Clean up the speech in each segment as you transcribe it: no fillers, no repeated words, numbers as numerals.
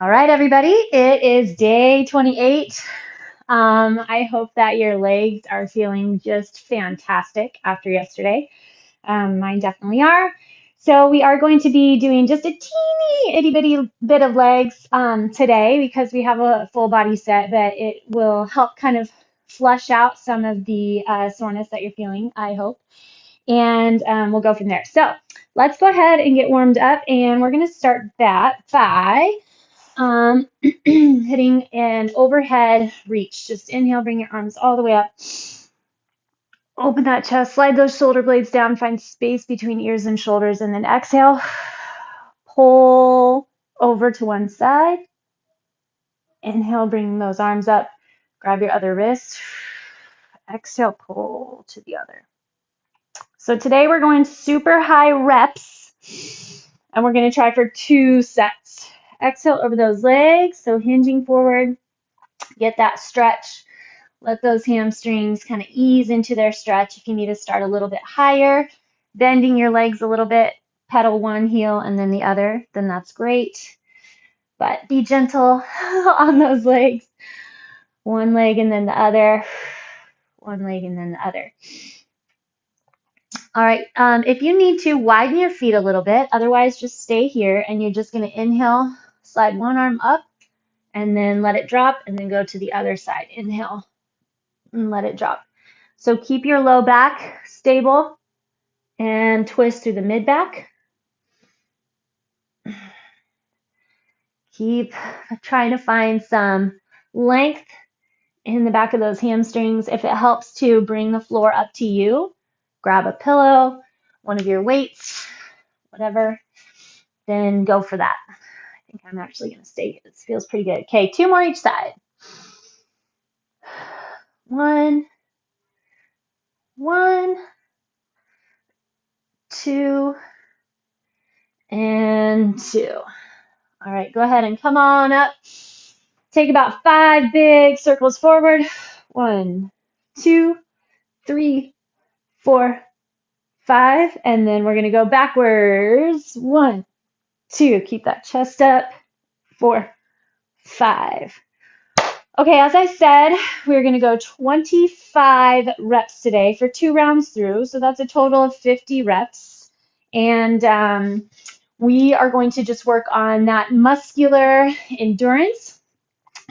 All right, everybody, it is day 28. I hope that your legs are feeling just fantastic after yesterday. Mine definitely are. So we are going to be doing just a teeny itty bitty bit of legs today because we have a full body set, but it will help kind of flush out some of the soreness that you're feeling, I hope. And we'll go from there. So let's go ahead and get warmed up, and we're going to start that by hitting an overhead reach. Just inhale, bring your arms all the way up. Open that chest, slide those shoulder blades down, find space between ears and shoulders, and then exhale. Pull over to one side. Inhale, bring those arms up. Grab your other wrist. Exhale, pull to the other. So today we're going super high reps, and we're going to try for 2 sets. Exhale over those legs, so hinging forward. Get that stretch. Let those hamstrings kind of ease into their stretch. If you need to start a little bit higher, bending your legs a little bit, pedal one heel and then the other, then that's great. But be gentle on those legs. One leg and then the other. One leg and then the other. All right, if you need to, widen your feet a little bit. Otherwise, just stay here, and you're just going to inhale, slide one arm up, and then let it drop, and then go to the other side. Inhale and let it drop. So keep your low back stable and twist through the mid back. Keep trying to find some length in the back of those hamstrings. If it helps to bring the floor up to you, grab a pillow, one of your weights, whatever, then go for that. I think I'm actually going to stay here. This feels pretty good. Okay, 2 more each side. 1, 2, and 2. All right, go ahead and come on up. Take about 5 big circles forward. 1, 2, 3, 4, 5. And then we're going to go backwards. 1, 2. Keep that chest up. 4, 5. Okay, as I said, we're going to go 25 reps today for 2 rounds through. So that's a total of 50 reps. And we are going to just work on that muscular endurance.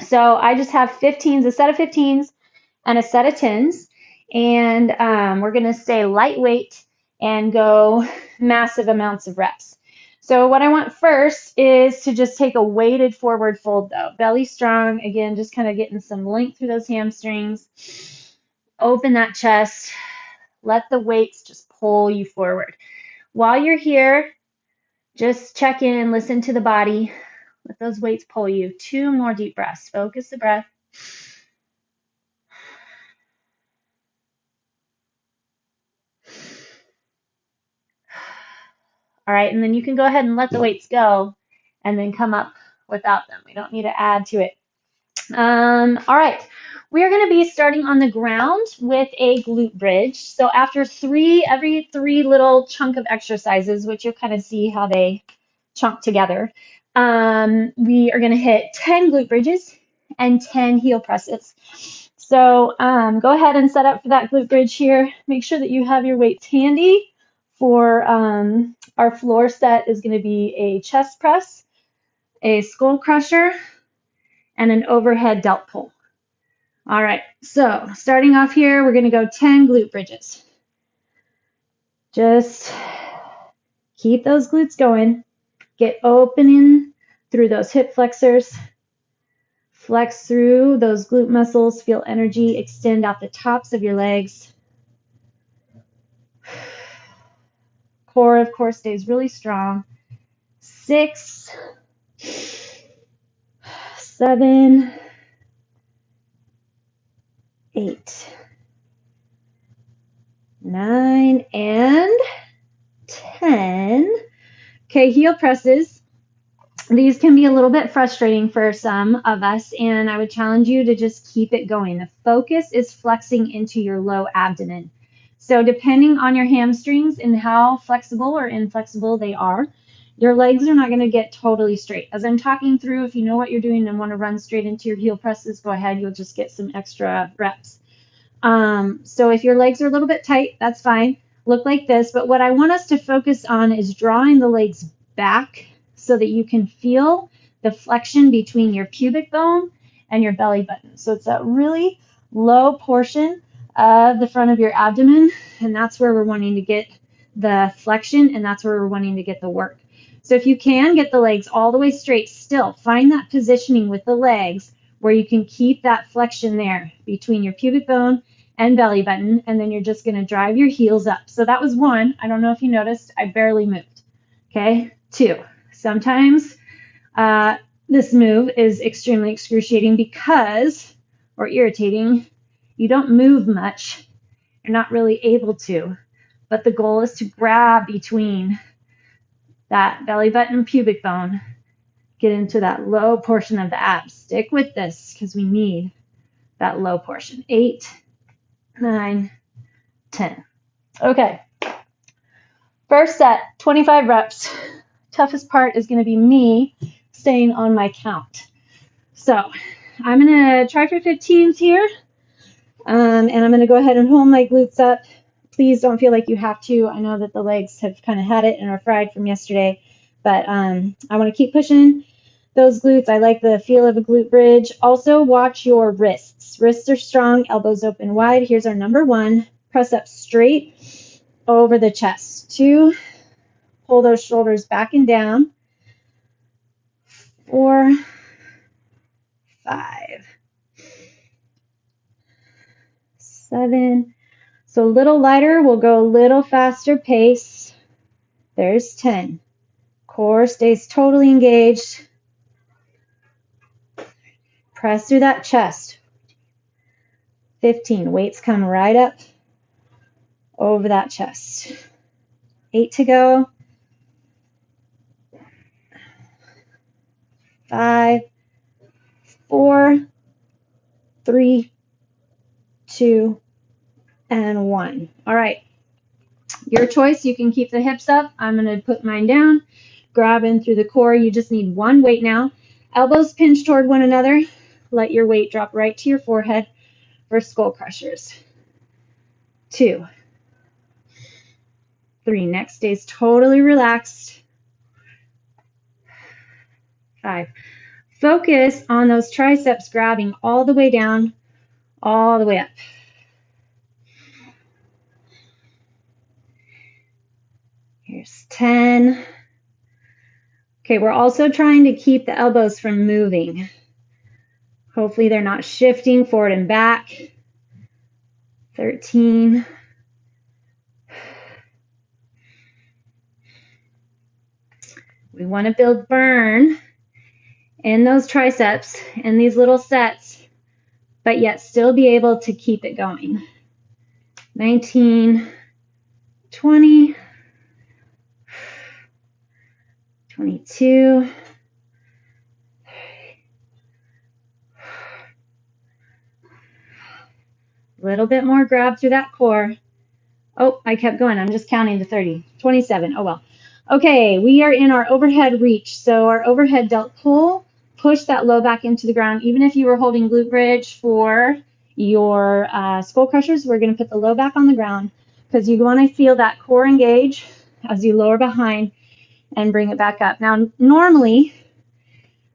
So I just have 15s, a set of 15s and a set of 10s. And we're going to stay lightweight and go massive amounts of reps. So what I want first is to just take a weighted forward fold though. Belly strong, again, just kind of getting some length through those hamstrings. Open that chest. Let the weights just pull you forward. While you're here, just check in, listen to the body. Let those weights pull you. 2 more deep breaths. Focus the breath. All right, and then you can go ahead and let the weights go and then come up without them. We don't need to add to it. All right, we are going to be starting on the ground with a glute bridge. So after every 3 little chunk of exercises, which you'll kind of see how they chunk together, we are going to hit 10 glute bridges and 10 heel presses. So go ahead and set up for that glute bridge here. Make sure that you have your weights handy. For our floor set is going to be a chest press, a skull crusher, and an overhead delt pull. All right, so starting off here, we're going to go 10 glute bridges. Just keep those glutes going. Get opening through those hip flexors. Flex through those glute muscles. Feel energy extend out the tops of your legs. Core, of course, stays really strong. 6, 7, 8, 9, and 10. Okay, heel presses. These can be a little bit frustrating for some of us, and I would challenge you to just keep it going. The focus is flexing into your low abdomen. So depending on your hamstrings and how flexible or inflexible they are, your legs are not going to get totally straight. As I'm talking through, if you know what you're doing and want to run straight into your heel presses, go ahead. You'll just get some extra reps. So if your legs are a little bit tight, that's fine. Look like this. But what I want us to focus on is drawing the legs back so that you can feel the flexion between your pubic bone and your belly button. So it's that really low portion of the front of your abdomen, and that's where we're wanting to get the flexion, and that's where we're wanting to get the work. So if you can get the legs all the way straight, still find that positioning with the legs where you can keep that flexion there between your pubic bone and belly button, and then you're just going to drive your heels up. So that was one. I don't know if you noticed, I barely moved. Okay, 2. Sometimes this move is extremely excruciating because, or irritating, you don't move much. You're not really able to. But the goal is to grab between that belly button pubic bone, get into that low portion of the abs. Stick with this because we need that low portion. 8, 9, 10. Okay. First set, 25 reps. Toughest part is going to be me staying on my count. So I'm going to try for 15s here. And I'm going to go ahead and hold my glutes up. Please don't feel like you have to. I know that the legs have kind of had it and are fried from yesterday, but I want to keep pushing those glutes. I like the feel of a glute bridge. Also, watch your wrists. Wrists are strong, elbows open wide. Here's our number 1. Press up straight over the chest. 2, pull those shoulders back and down. 4, 5, 7. So a little lighter, we'll go a little faster pace. There's 10. Core stays totally engaged. Press through that chest. 15. Weights come right up over that chest. 8 to go. 5, 4, 3, 2, and 1. All right. Your choice. You can keep the hips up. I'm going to put mine down. Grab in through the core. You just need one weight now. Elbows pinch toward one another. Let your weight drop right to your forehead for skull crushers. 2, 3. Neck stays totally relaxed. 5. Focus on those triceps grabbing all the way down, all the way up. Here's 10. Okay, we're also trying to keep the elbows from moving. Hopefully they're not shifting forward and back. 13. We want to build burn in those triceps in these little sets, but yet still be able to keep it going. 19, 20, 22, a little bit more grab through that core. Oh, I kept going. I'm just counting to 30. 27. Oh, well. Okay, we are in our overhead reach. So our overhead delt pull, push that low back into the ground. Even if you were holding glute bridge for your skull crushers, we're going to put the low back on the ground because you want to feel that core engage as you lower behind and bring it back up. Now, normally,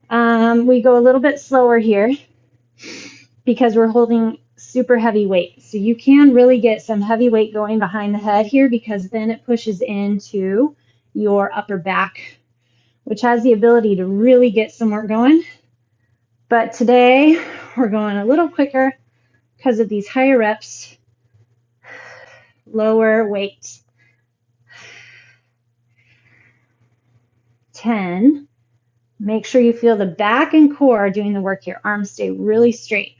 we go a little bit slower here because we're holding super heavy weight. So you can really get some heavy weight going behind the head here because then it pushes into your upper back, which has the ability to really get some work going. But today we're going a little quicker because of these higher reps, lower weight. 10. Make sure you feel the back and core doing the work here. Arms stay really straight.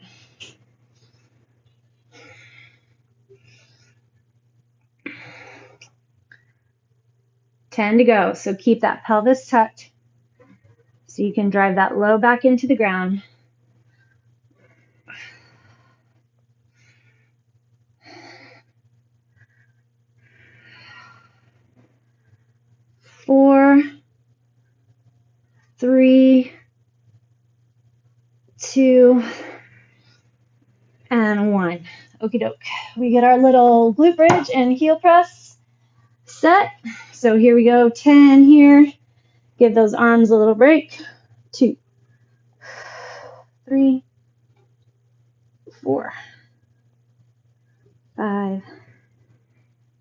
10 to go. So keep that pelvis tucked so you can drive that low back into the ground. 4, 2, and 1. Okie doke. We get our little glute bridge and heel press set. So here we go, 10 here. Give those arms a little break. 2, 3, 4, 5,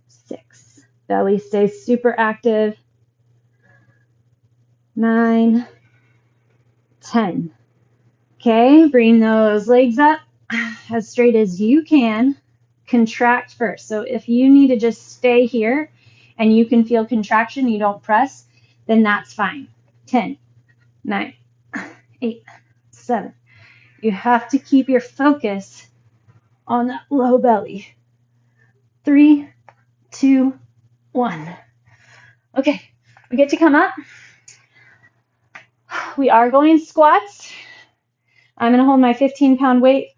6. Belly stays super active. 9, 10. Okay, bring those legs up as straight as you can. Contract first. So if you need to just stay here and you can feel contraction, you don't press, then that's fine. 10, 9, 8, 7. You have to keep your focus on that low belly. 3, 2, 1. Okay, we get to come up. We are going squats. I'm going to hold my 15-pound weight.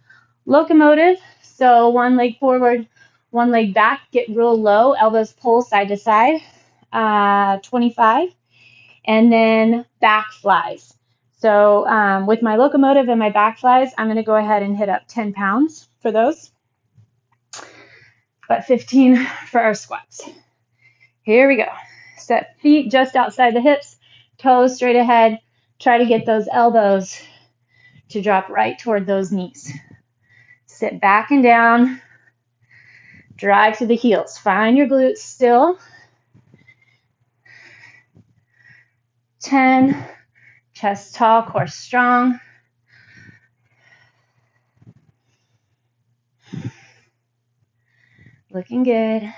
Locomotive, so one leg forward, one leg back. Get real low, elbows pull side to side. 25. And then back flies. So with my locomotive and my back flies, I'm going to go ahead and hit up 10 pounds for those, but 15 for our squats. Here we go. Set feet just outside the hips, toes straight ahead. Try to get those elbows to drop right toward those knees. Sit back and down. Drive to the heels. Find your glutes still. 10. Chest tall, core strong. 'Looking good.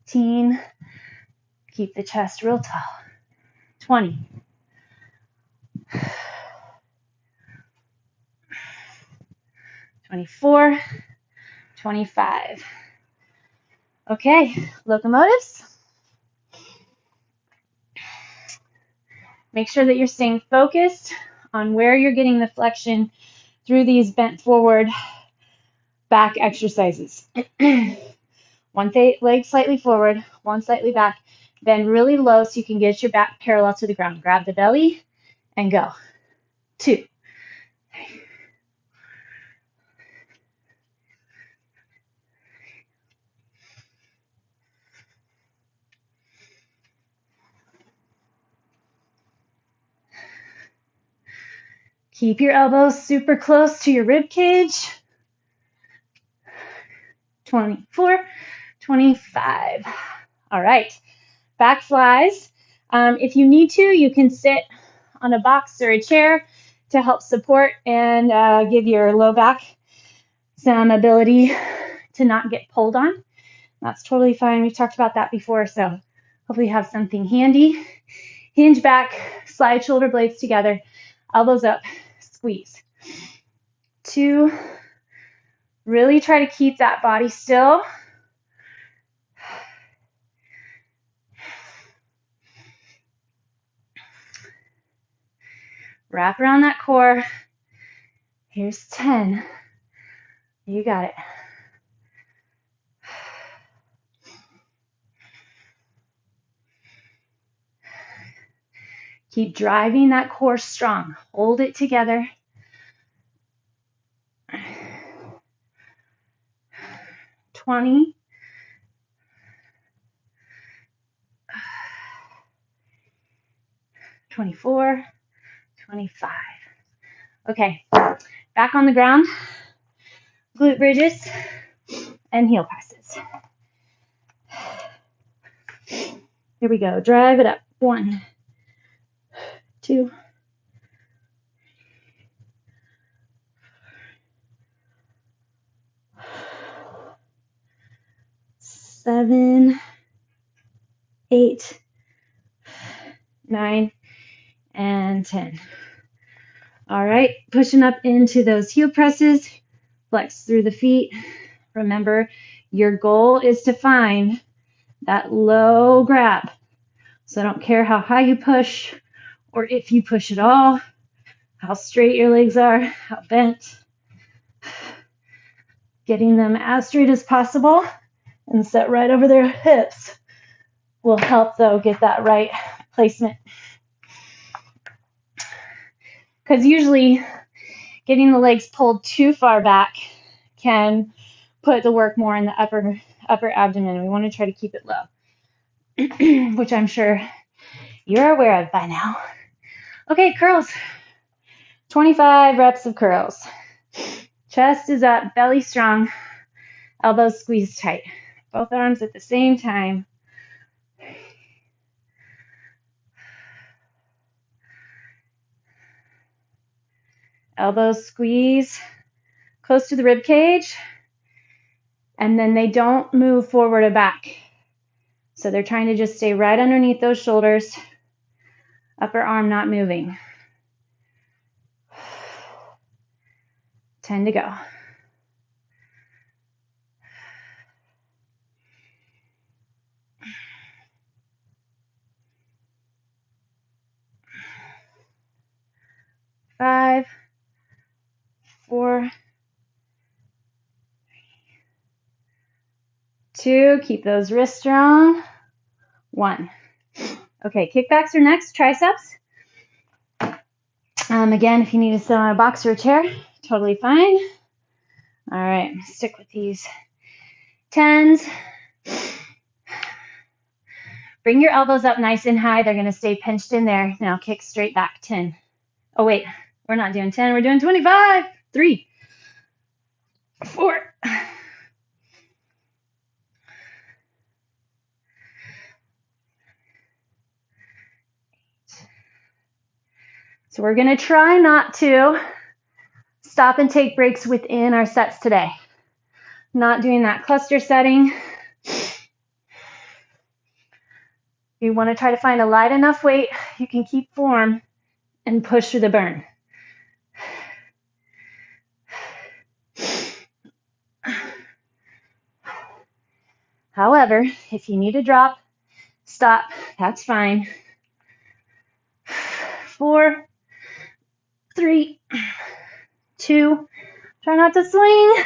18. Keep the chest real tall. 20. 24. 25. Okay, locomotives. Make sure that you're staying focused on where you're getting the flexion through these bent forward back exercises. One leg slightly forward, one slightly back, bend really low so you can get your back parallel to the ground. Grab the belly and go. 2. Keep your elbows super close to your rib cage. 24, 25. All right, back flies. If you need to, you can sit on a box or a chair to help support and give your low back some ability to not get pulled on. That's totally fine. We've talked about that before, so hopefully you have something handy. Hinge back, slide shoulder blades together, elbows up, squeeze. 2. Really try to keep that body still. 3. Wrap around that core. Here's 10. You got it. Keep driving that core strong. Hold it together. 20. 24. 25. Okay, back on the ground. Glute bridges and heel presses. Here we go. Drive it up. 1, 2, 7, 8, 9, and 10. All right, pushing up into those heel presses. Flex through the feet. Remember, your goal is to find that low grab. So I don't care how high you push or if you push at all, how straight your legs are, how bent. Getting them as straight as possible and set right over their hips will help, though, get that right placement. because usually getting the legs pulled too far back can put the work more in the upper abdomen. We want to try to keep it low, which I'm sure you're aware of by now. Okay, curls. 25 reps of curls. Chest is up, belly strong, elbows squeezed tight. Both arms at the same time. Elbows squeeze close to the rib cage, and then they don't move forward or back. So they're trying to just stay right underneath those shoulders, upper arm not moving. 10 to go. Five, 4, 2, keep those wrists strong. 1. Okay, kickbacks are next, triceps. Again, if you need to sit on a box or a chair, totally fine. All right, stick with these 10s. Bring your elbows up nice and high. They're going to stay pinched in there. Now kick straight back. 10. Oh, wait, we're not doing 10. We're doing 25. 3, 4. So we're going to try not to stop and take breaks within our sets today. Not doing that cluster setting. You want to try to find a light enough weight you can keep form and push through the burn. However, if you need to drop, stop, that's fine. 4, 3, 2, try not to swing.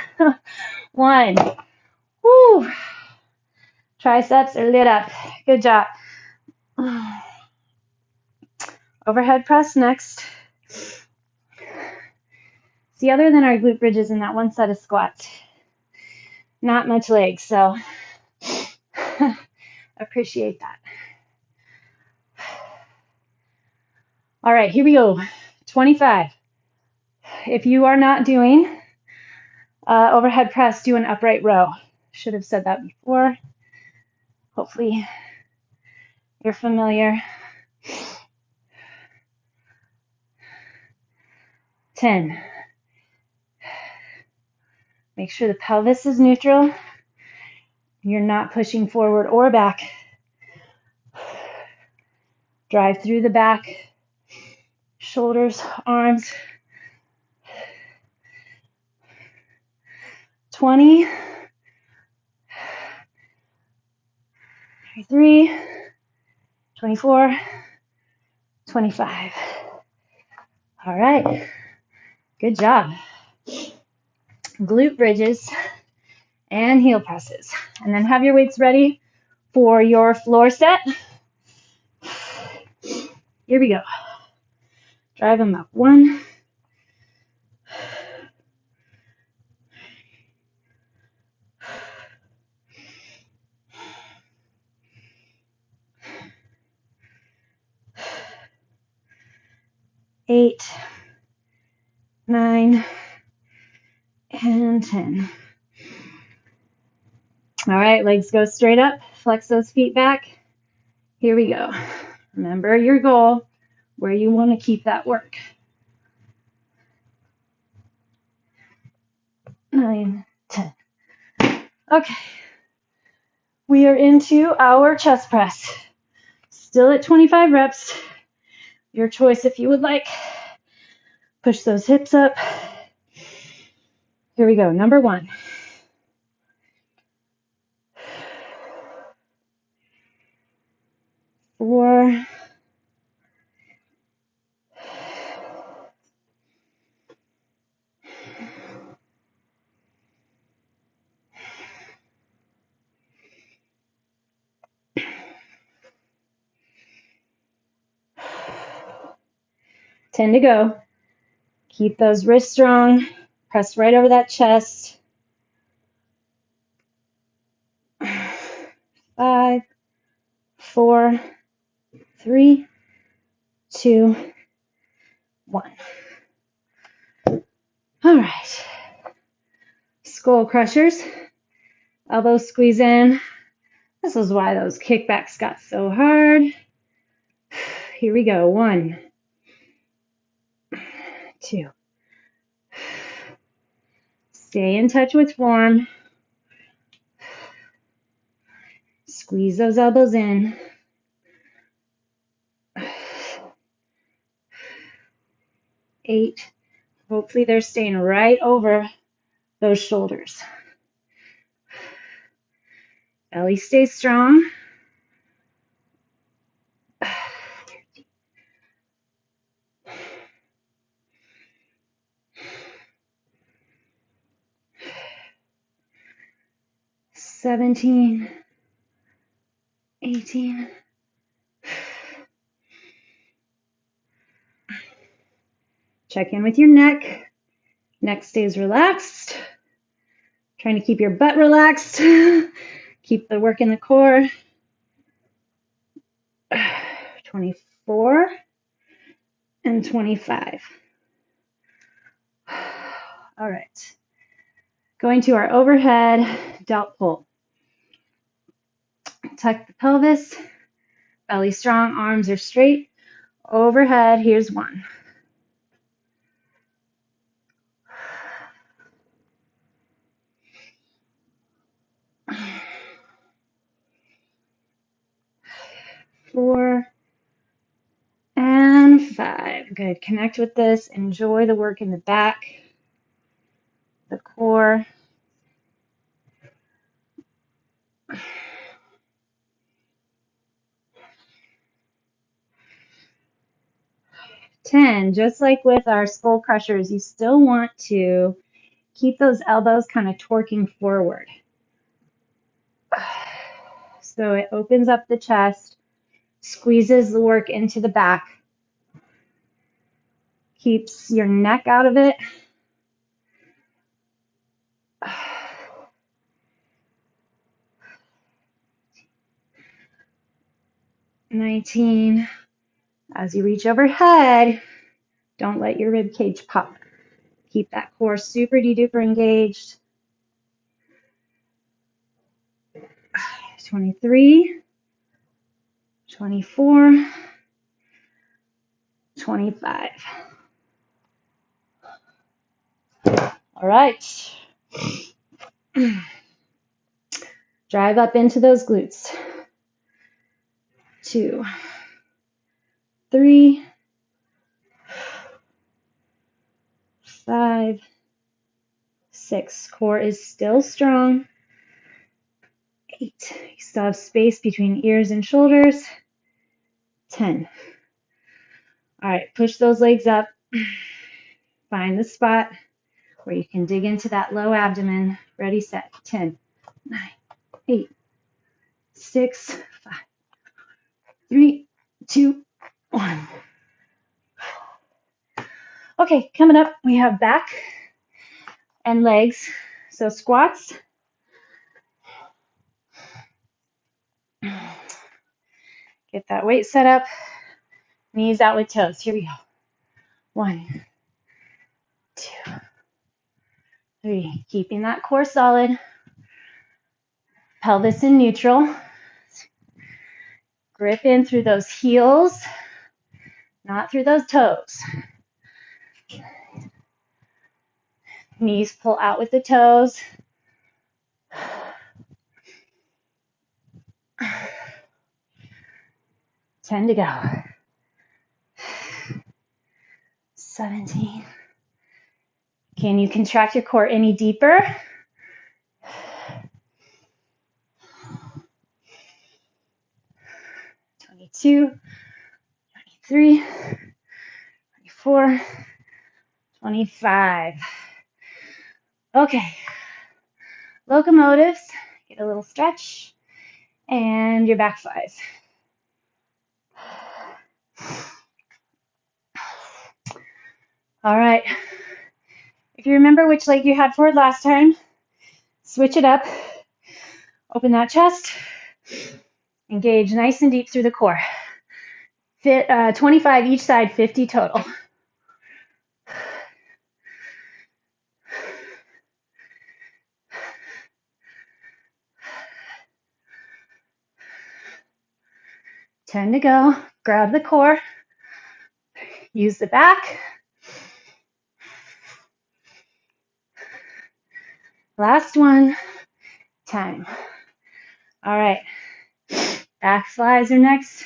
1. Woo. Triceps are lit up. Good job. Overhead press next. See, other than our glute bridges and that one set of squats, not much legs, so appreciate that. All right, here we go. 25. If you are not doing overhead press, do an upright row. Should have said that before. Hopefully you're familiar. 10. Make sure the pelvis is neutral. You're not pushing forward or back. Drive through the back, shoulders, arms. 20. 23. 24. 25. All right. Good job. Glute bridges and heel presses. And then have your weights ready for your floor set. Here we go. Drive them up. 1. 8, 9, and 10. All right, legs go straight up. Flex those feet back. Here we go. Remember your goal, where you want to keep that work. 9, 10. Okay. We are into our chest press. Still at 25 reps. Your choice if you would like. Push those hips up. Here we go. Number 1. 4. 10 to go. Keep those wrists strong. Press right over that chest. 5, 4, 3, 2, 1. All right. Skull crushers. Elbows squeeze in. This is why those kickbacks got so hard. Here we go. 1, 2. Stay in touch with form. Squeeze those elbows in. 8. Hopefully they're staying right over those shoulders. Belly stays strong. 17, 18. Check in with your neck. Neck stays relaxed. Trying to keep your butt relaxed. Keep the work in the core. 24 and 25. All right. Going to our overhead delt pull. Tuck the pelvis. Belly strong. Arms are straight. Overhead. Here's 1. 4 and 5. Good. Connect with this. Enjoy the work in the back, the core. 10. Just like with our skull crushers, you still want to keep those elbows kind of torquing forward. So it opens up the chest, squeezes the work into the back, keeps your neck out of it. 19. As you reach overhead, don't let your rib cage pop. Keep that core super duper engaged. 23, 24, 25. All right. Drive up into those glutes. 2, 3, 5, 6. Core is still strong. 8. You still have space between ears and shoulders. 10. All right, push those legs up. Find the spot where you can dig into that low abdomen. Ready, set. 10, 9, 8, 6, 5, 3, 2, 1. Okay, coming up, we have back and legs. So squats. Get that weight set up. Knees out with toes. Here we go. 1, 2, 3. Keeping that core solid. Pelvis in neutral. Grip in through those heels, not through those toes. Knees pull out with the toes. 10 to go. 17. Can you contract your core any deeper? 22, 23, 24, 25. Okay. Locomotives. Get a little stretch. And your back 5. All right. you remember which leg you had forward last time, switch it up. Open that chest. Engage nice and deep through the core. 25 each side, 50 total. Ten to go. Grab the core. Use the back. Last one. Time. All right. Back flies are next.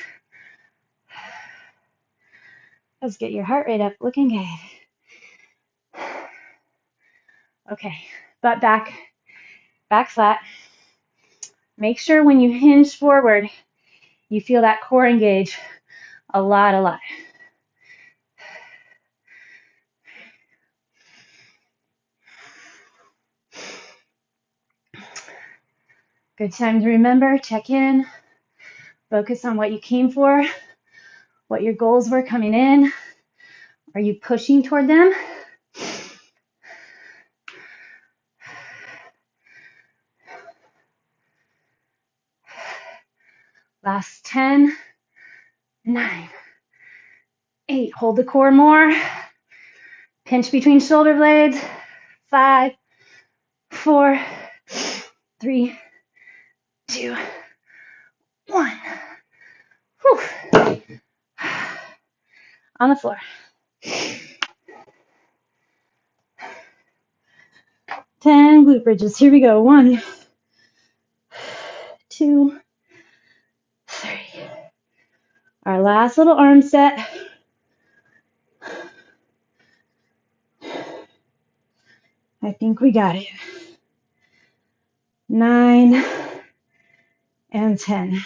Let's get your heart rate up. Looking good. Okay. Butt back. Back flat. Make sure when you hinge forward, you feel that core engage a lot, a lot. Good time to remember, check in, focus on what you came for, what your goals were coming in. Are you pushing toward them? Last 10, 9, 8. Hold the core more. Pinch between shoulder blades. 5, 4, 3, 2, 1. Whew. On the floor. 10 glute bridges. Here we go. 1, 2, 3. Our last little arm set. I think we got it. 9 and 10.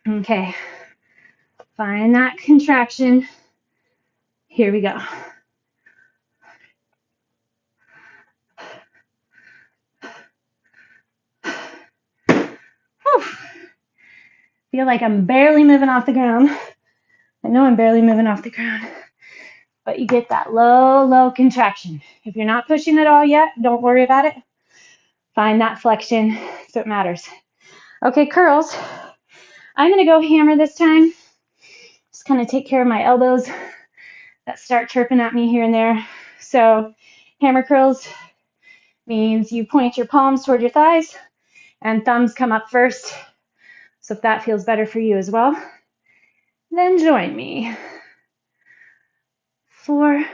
Okay. Find that contraction. Here we go. Whew. Feel like I'm barely moving off the ground. I know I'm barely moving off the ground, but you get that low, low contraction. If you're not pushing at all yet, don't worry about it. Find that flexion so it matters. Okay, curls. I'm going to go hammer this time. Just kind of take care of my elbows that start chirping at me here and there. So hammer curls means you point your palms toward your thighs and thumbs come up first. So if that feels better for you as well, then join me. 4,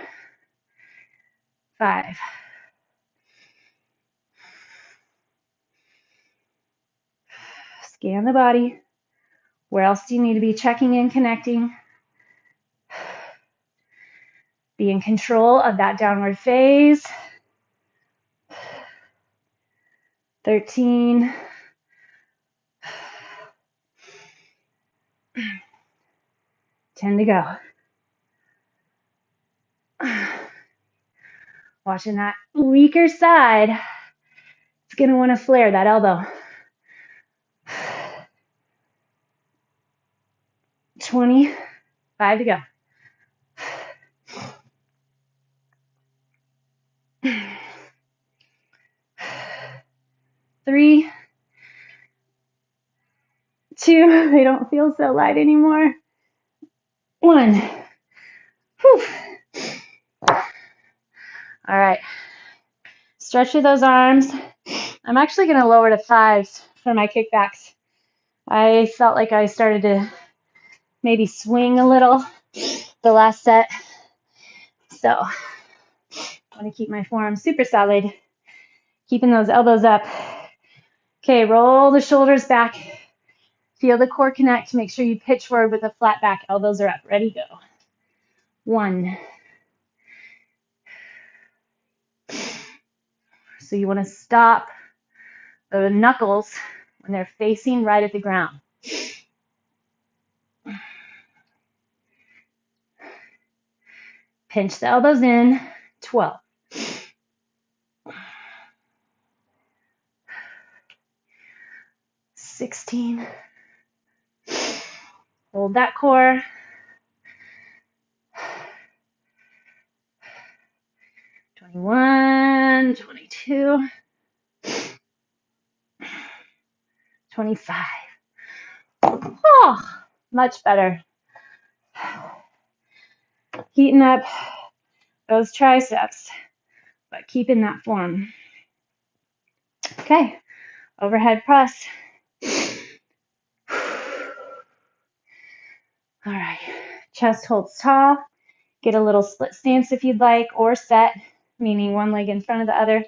5. Scan the body. Where else do you need to be checking in, connecting? Be in control of that downward phase. 13. 10 to go. Watching that weaker side. It's going to want to flare that elbow. 20. 5 to go. 3, 2. They don't feel so light anymore. 1. Whew. All right. Stretch through those arms. I'm actually going to lower to 5s for my kickbacks. I felt like I started to maybe swing a little the last set. So I want to keep my forearms super solid, keeping those elbows up. Okay, roll the shoulders back. Feel the core connect. Make sure you pitch forward with a flat back. Elbows are up. Ready, go. 1. So you want to stop the knuckles when they're facing right at the ground. Pinch the elbows in. 12. 16. Hold that core. 21, 22, 25. Oh, much better. Heating up those triceps, but keeping that form. Okay, overhead press. All right, chest holds tall. Get a little split stance if you'd like, or set, meaning one leg in front of the other,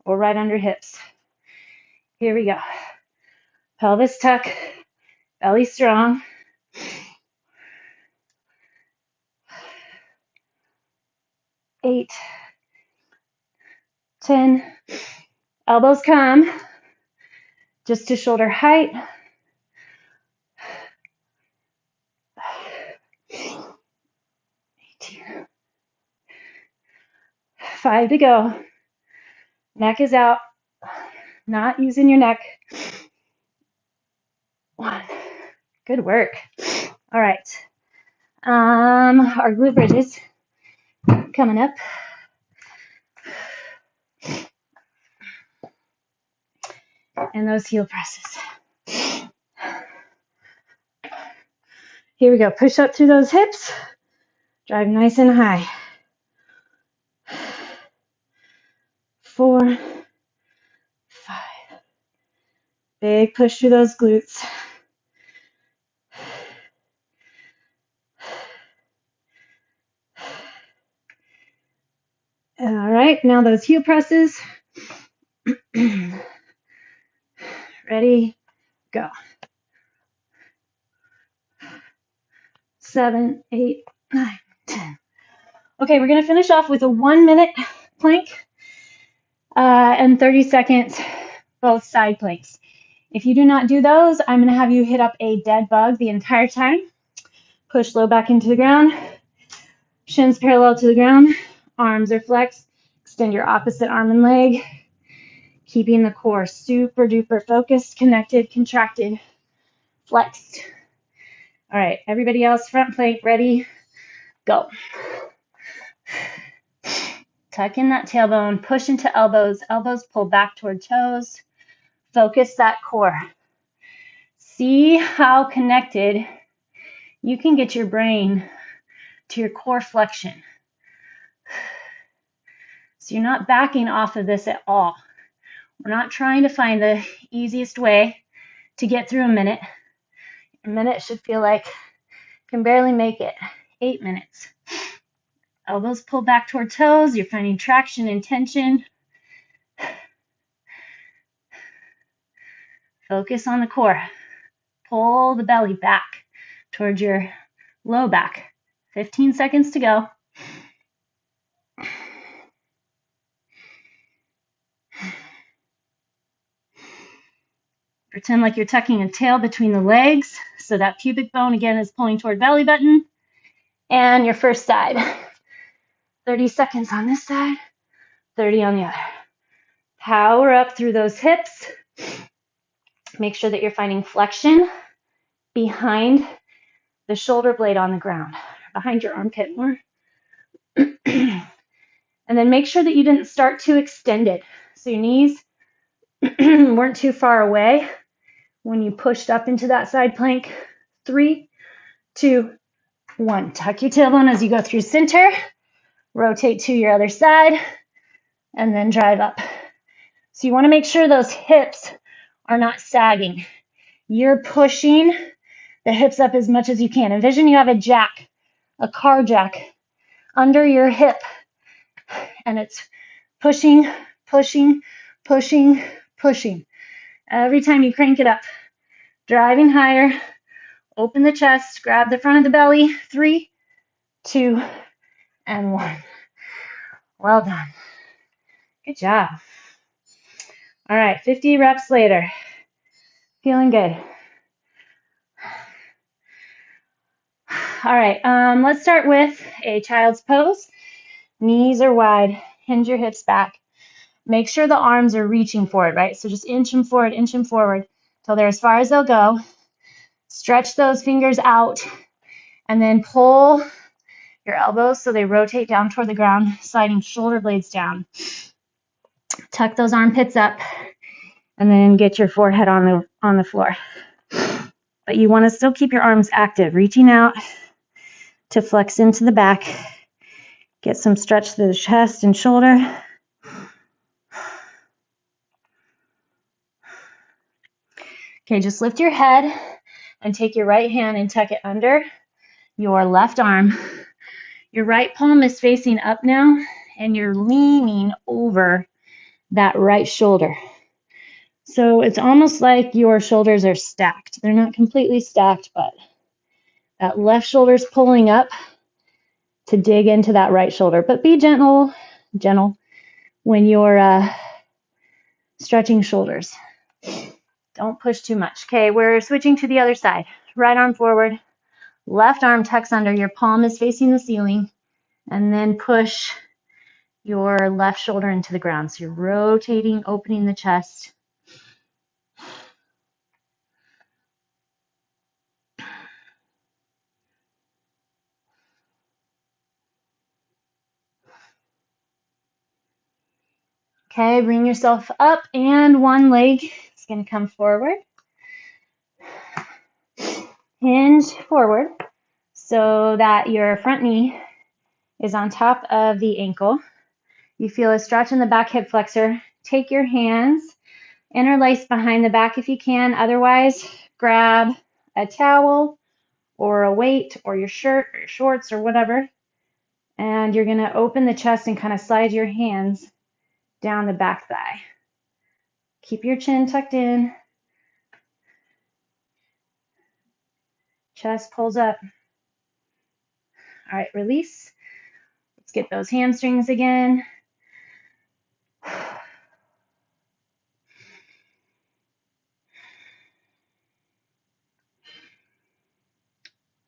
or right under hips. Here we go. Pelvis tuck, belly strong. 8, 10, elbows come just to shoulder height. 18, 5 to go. Neck is out, not using your neck. 1, good work. All right, our glute bridges coming up. And those heel presses. Here we go. Push up through those hips. Drive nice and high. 4, 5. Big push through those glutes. All right, now those heel presses. Ready, go. 7, 8, 9, 10. Okay, we're going to finish off with a 1-minute plank and 30 seconds both side planks. If you do not do those, I'm going to have you hit up a dead bug the entire time. Push low back into the ground. Shins parallel to the ground. Arms are flexed. Extend your opposite arm and leg. Keeping the core super duper focused, connected, contracted, flexed. All right, everybody else, front plank, ready, go. Tuck in that tailbone, push into elbows, elbows pull back toward toes. Focus that core. See how connected you can get your brain to your core flexion. So you're not backing off of this at all. We're not trying to find the easiest way to get through a minute. A minute should feel like can barely make it. 8 minutes. Elbows pull back toward toes. You're finding traction and tension. Focus on the core. Pull the belly back towards your low back. 15 seconds to go. Pretend like you're tucking a tail between the legs, so that pubic bone again is pulling toward belly button. And your first side. 30 seconds on this side, 30 on the other. Power up through those hips. Make sure that you're finding flexion behind the shoulder blade on the ground, behind your armpit more. And then make sure that you didn't start too extended. So your knees weren't too far away when you pushed up into that side plank. 3, 2, 1. Tuck your tailbone as you go through center. Rotate to your other side. And then drive up. So you want to make sure those hips are not sagging. You're pushing the hips up as much as you can. Envision you have a jack, a car jack, under your hip. And it's pushing, pushing, pushing, pushing. Every time you crank it up, driving higher, open the chest, grab the front of the belly. 3, 2, and 1. Well done. Good job. All right, 50 reps later. Feeling good. All right, let's start with a child's pose. Knees are wide. Hinge your hips back. Make sure the arms are reaching forward, right? So just inch them forward till they're as far as they'll go. Stretch those fingers out and then pull your elbows so they rotate down toward the ground, sliding shoulder blades down. Tuck those armpits up, and then get your forehead on the floor. But you want to still keep your arms active, reaching out to flex into the back. Get some stretch through the chest and shoulder. Okay, just lift your head and take your right hand and tuck it under your left arm. Your right palm is facing up now, and you're leaning over that right shoulder. So it's almost like your shoulders are stacked. They're not completely stacked, but that left shoulder's pulling up to dig into that right shoulder. But be gentle when you're stretching shoulders. Don't push too much. Okay, we're switching to the other side. Right arm forward, left arm tucks under, your palm is facing the ceiling, and then push your left shoulder into the ground. So you're rotating, opening the chest. Okay, bring yourself up, and one leg is going to come forward. Hinge forward so that your front knee is on top of the ankle. You feel a stretch in the back hip flexor. Take your hands, interlace behind the back if you can. Otherwise, grab a towel or a weight or your shirt or your shorts or whatever. And you're going to open the chest and kind of slide your hands down the back thigh. Keep your chin tucked in. Chest pulls up. All right, release. Let's get those hamstrings again.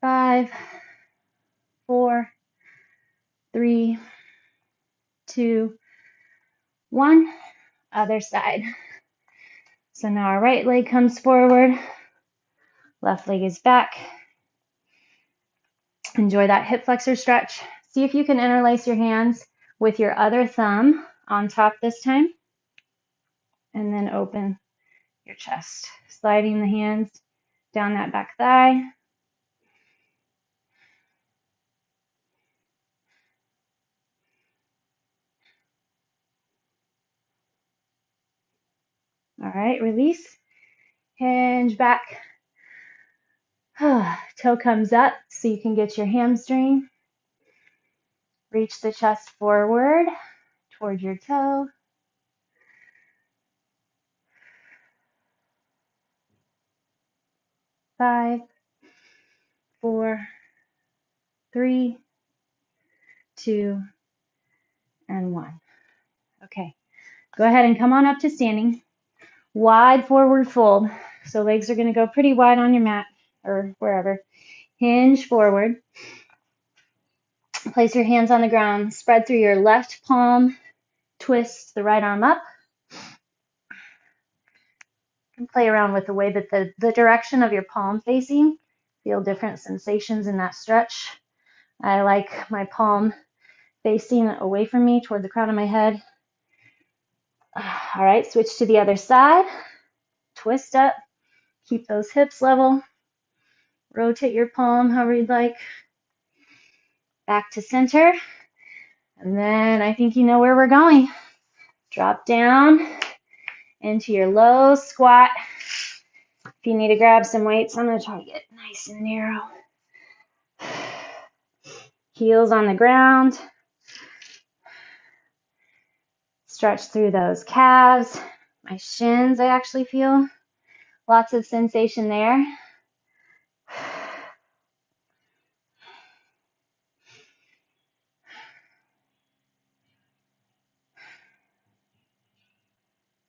5, 4, 3, 2, 1. Other side. So now our right leg comes forward. Left leg is back. Enjoy that hip flexor stretch. See if you can interlace your hands with your other thumb on top this time. And then open your chest. Sliding the hands down that back thigh. All right, release. Hinge back. Toe comes up so you can get your hamstring. Reach the chest forward toward your toe. 5, 4, 3, 2, and 1. Okay, go ahead and come on up to standing. Wide forward fold. So legs are going to go pretty wide on your mat or wherever. Hinge forward. Place your hands on the ground. Spread through your left palm. Twist the right arm up. You can play around with the way that the direction of your palm facing. Feel different sensations in that stretch. I like my palm facing away from me toward the crown of my head. All right, switch to the other side. Twist up. Keep those hips level. Rotate your palm however you'd like. Back to center. And then I think you know where we're going. Drop down into your low squat. If you need to grab some weights, I'm going to try to get nice and narrow. Heels on the ground. Stretch through those calves. My shins, I actually feel lots of sensation there.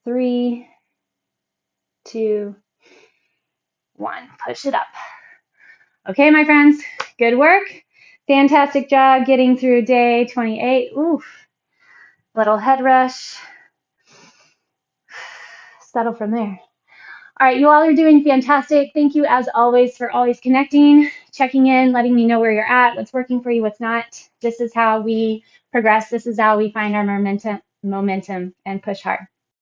Three, 2, 1. Push it up. Okay, my friends, good work. Fantastic job getting through day 28. Oof. Little head rush. Settle from there. All right, you all are doing fantastic. Thank you as always for always connecting. checking in, letting me know where you're at, what's working for you, what's not. This is how we progress. This is how we find our momentum and push hard.